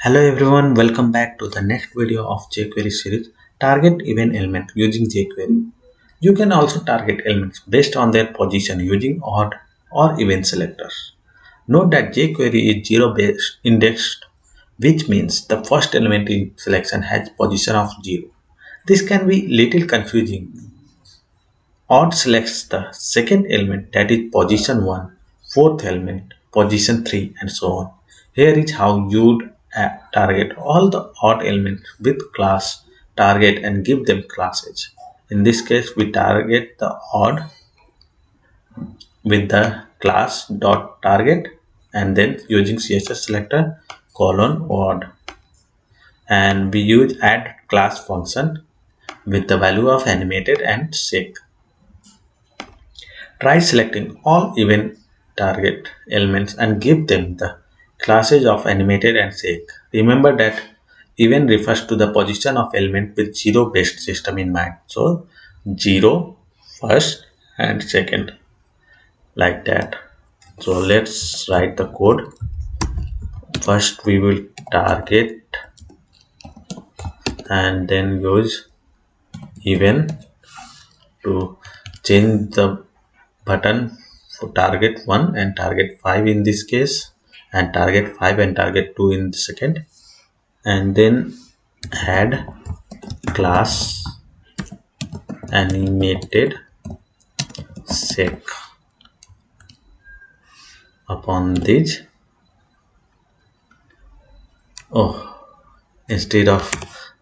Hello everyone, welcome back to the next video of jQuery series Target Event Element using jQuery. You can also target elements based on their position using odd or even selectors. Note that jQuery is zero based indexed, which means the first element in selection has position of 0. This can be little confusing. Odd selects the second element, that is position 1, fourth element, position 3, and so on. Here is how you'd target all the odd elements with class target and give them classes. In this case, we target the odd with the class dot target and then using CSS selector colon odd, and we use add class function with the value of animated and shake. Try selecting all event target elements and give them the classes of animated and shake. Remember that event refers to the position of element with zero based system in mind. So 0, first and second, like that. So let's write the code. First we will target and then use event to change the button for target 1 and target 5 in this case, and target 5 and target 2 in the second, and then add class animated shake upon this. Instead of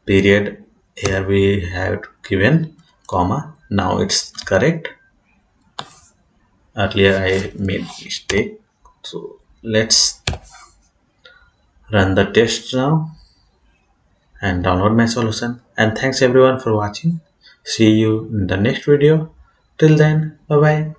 period here we have given comma. Now it's correct. Earlier I made mistake, so let's run the test now and download my solution. And thanks everyone for watching. See you in the next video. Till then, bye bye.